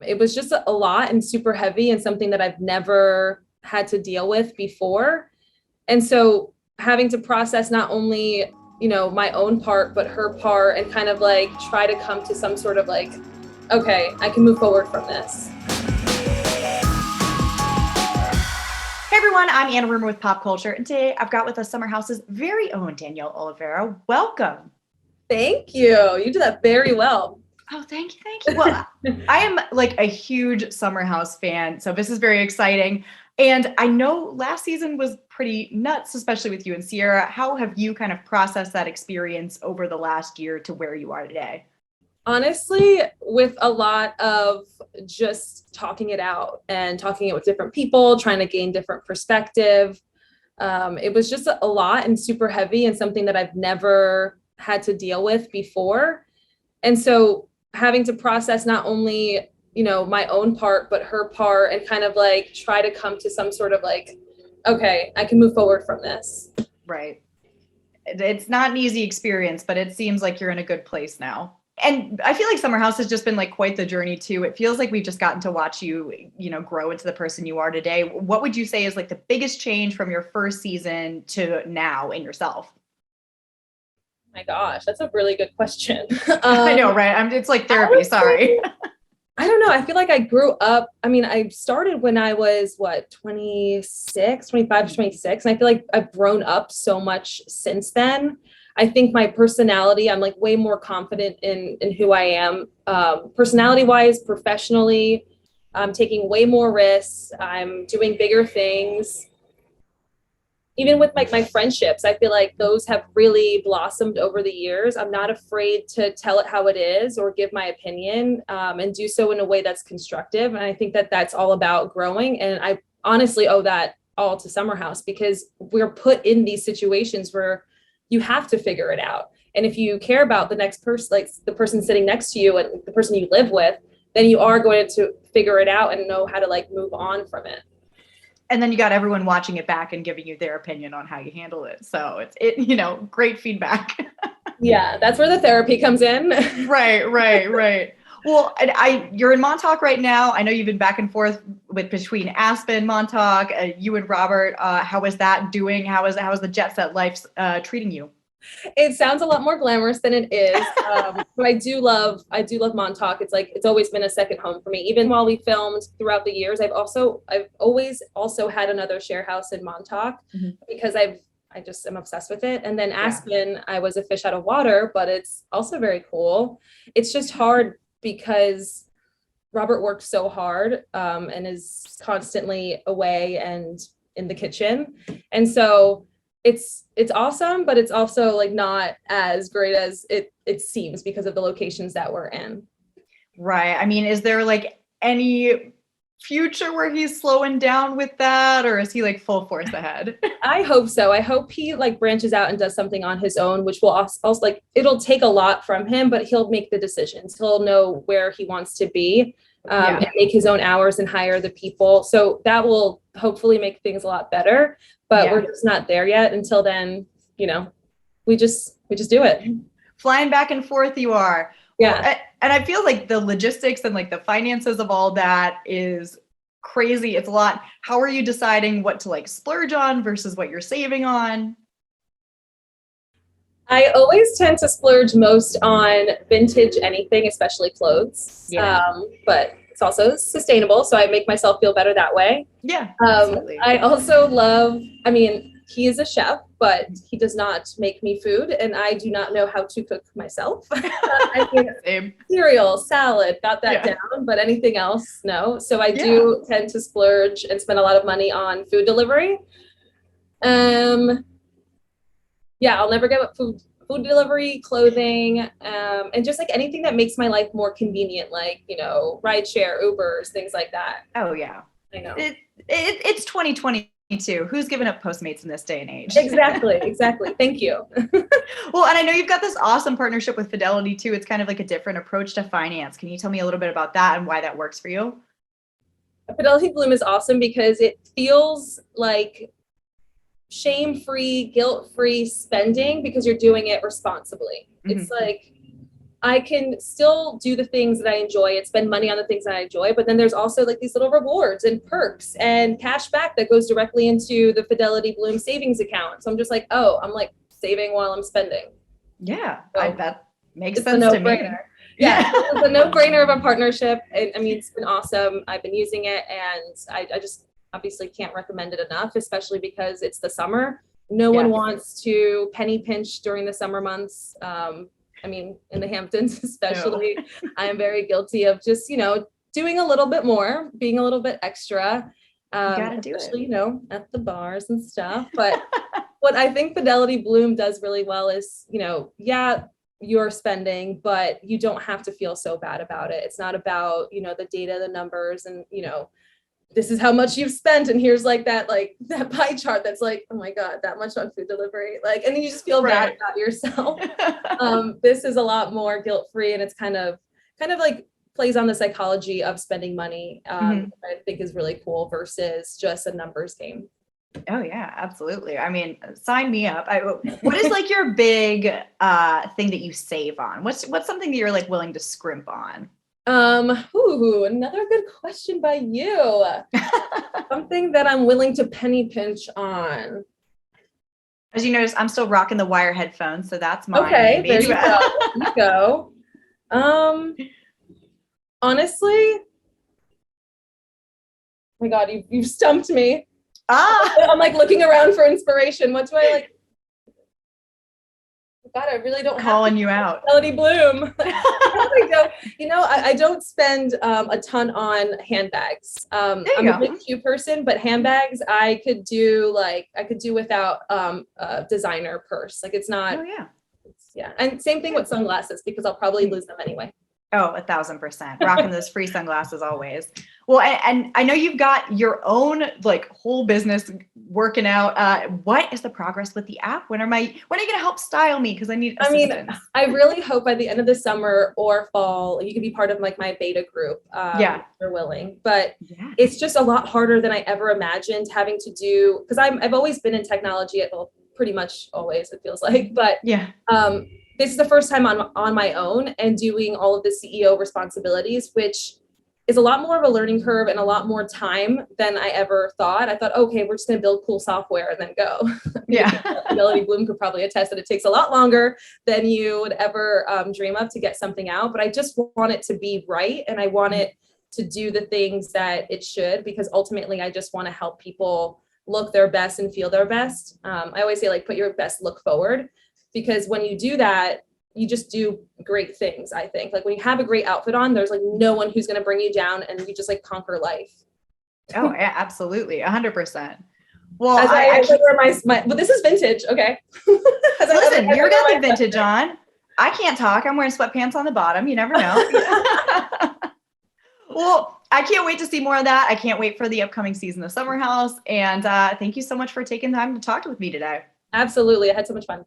It was just a lot and super heavy and something that I've never had to deal with before. And so having to process not only, my own part, but her part, and kind of like try to come to some sort of like, okay, I can move forward from this. Hey everyone, I'm Anna Rumer with PopCulture, and today I've got with us Summer House's very own Danielle Olivera. Welcome. Thank you. You did that very well. Oh, thank you. Well, I am like a huge Summer House fan, so this is very exciting. And I know last season was pretty nuts, especially with you and Sierra. How have you kind of processed that experience over the last year to where you are today? Honestly, with a lot of just talking it out and talking it with different people, trying to gain different perspective. It was just a lot and super heavy and something that I've never had to deal with before. And so having to process not only, my own part, but her part, and kind of like try to come to some sort of like, okay, I can move forward from this. Right. It's not an easy experience, but it seems like you're in a good place now. And I feel like Summer House has just been like quite the journey too. It feels like we've just gotten to watch you, grow into the person you are today. What would you say is like the biggest change from your first season to now in yourself? My gosh, that's a really good question. I know, right? It's like therapy. Sorry. I don't know. I feel like I grew up. I mean, I started when I was 26, 25 to 26. And I feel like I've grown up so much since then. I think my personality, I'm like way more confident in who I am, personality wise, professionally. I'm taking way more risks. I'm doing bigger things. Even with my friendships, I feel like those have really blossomed over the years. I'm not afraid to tell it how it is or give my opinion, and do so in a way that's constructive. And I think that that's all about growing. And I honestly owe that all to Summer House, because we're put in these situations where you have to figure it out. And if you care about the next person, like the person sitting next to you and the person you live with, then you are going to figure it out and know how to like move on from it. And then you got everyone watching it back and giving you their opinion on how you handle it. So it's great feedback. Yeah, that's where the therapy comes in. Right. Well, you're in Montauk right now. I know you've been back and forth between Aspen, Montauk, you and Robert. How is that doing? How is the jet set life treating you? It sounds a lot more glamorous than it is. But I do love Montauk. It's always been a second home for me. Even while we filmed throughout the years, I've always also had another share house in Montauk, because I just am obsessed with it. And then Aspen, I was a fish out of water, but it's also very cool. It's just hard because Robert works so hard, and is constantly away and in the kitchen. And so it's awesome, but it's also like not as great as it seems because of the locations that we're in. Right. I mean, is there like any future where he's slowing down with that, or is he like full force ahead? I hope so. I hope he like branches out and does something on his own, which will also like, it'll take a lot from him, but he'll make the decisions. He'll know where he wants to be, and make his own hours and hire the people. So that will hopefully make things a lot better, but we're just not there yet. Until then, we just do it. Flying back and forth you are. Yeah. Well, and I feel like the logistics and like the finances of all that is crazy. It's a lot. How are you deciding what to like splurge on versus what you're saving on? I always tend to splurge most on vintage anything, especially clothes. But it's also sustainable, so I make myself feel better that way. Yeah, absolutely. I also love, he is a chef, but he does not make me food, and I do not know how to cook myself. Same. Cereal, salad, got that down, but anything else, no. So I do tend to splurge and spend a lot of money on food delivery. I'll never give up food delivery, clothing, and just like anything that makes my life more convenient, like, rideshare, Ubers, things like that. Oh yeah. I know. It's 2022. Who's giving up Postmates in this day and age? Exactly. Thank you. Well, and I know you've got this awesome partnership with Fidelity too. It's kind of like a different approach to finance. Can you tell me a little bit about that and why that works for you? Fidelity Bloom is awesome because it feels like shame-free, guilt-free spending because you're doing it responsibly. It's like I can still do the things that I enjoy and spend money on the things that I enjoy. But then there's also like these little rewards and perks and cash back that goes directly into the Fidelity Bloom savings account. So I'm just like, oh, I'm like saving while I'm spending. Yeah, So I bet makes it's a sense to me. no-brainer. Yeah, it's a no-brainer of a partnership. I mean, it's been awesome. I've been using it, and I just obviously can't recommend it enough, especially because it's the summer. No one wants to penny pinch during the summer months. I mean, in the Hamptons, especially, I am very guilty of just, doing a little bit more, being a little bit extra. Gotta do especially, it. at the bars and stuff. But what I think Fidelity Bloom does really well is, yeah, you're spending, but you don't have to feel so bad about it. It's not about, the data, the numbers, and, this is how much you've spent. And here's that pie chart that's like, oh my God, that much on food delivery. And then you just feel bad about yourself. This is a lot more guilt-free, and it's kind of like plays on the psychology of spending money. I think is really cool versus just a numbers game. Oh yeah, absolutely. I mean, sign me up. What is your big thing that you save on? What's something that you're willing to scrimp on? Another good question by you. Something that I'm willing to penny pinch on. As you notice, I'm still rocking the wire headphones, so that's mine. Okay, there you go. There you go. Honestly, oh my God, you've stumped me. I'm looking around for inspiration. What do I like? God, I really don't calling you out. Fidelity Bloom. I don't spend a ton on handbags. I'm a big shoe person, but handbags I could do without a designer purse. It's not. Oh yeah. Yeah, and same thing with sunglasses because I'll probably lose them anyway. Oh, 1,000%. Rocking those free sunglasses always. Well, and I know you've got your own whole business working out. What is the progress with the app? When are you going to help style me? Because I need assistance. I really hope by the end of the summer or fall, you can be part of my beta group. If you're willing. But it's just a lot harder than I ever imagined having to do, because I've always been in technology pretty much always, it feels like. But this is the first time on my own and doing all of the CEO responsibilities, which is a lot more of a learning curve and a lot more time than I ever thought. I thought, okay, we're just going to build cool software and then go. Fidelity Bloom could probably attest that it takes a lot longer than you would ever dream of to get something out. But I just want it to be right. And I want it to do the things that it should, because ultimately I just want to help people look their best and feel their best. I always say put your best look forward. Because when you do that, you just do great things, I think. When you have a great outfit on, there's no one who's going to bring you down, and you just conquer life. Oh, yeah, absolutely. 100%. Well, I wear my well, this is vintage. Okay. Listen, you're got the vintage on. I can't talk. I'm wearing sweatpants on the bottom. You never know. Well, I can't wait to see more of that. I can't wait for the upcoming season of Summer House. And thank you so much for taking time to talk with me today. Absolutely. I had so much fun.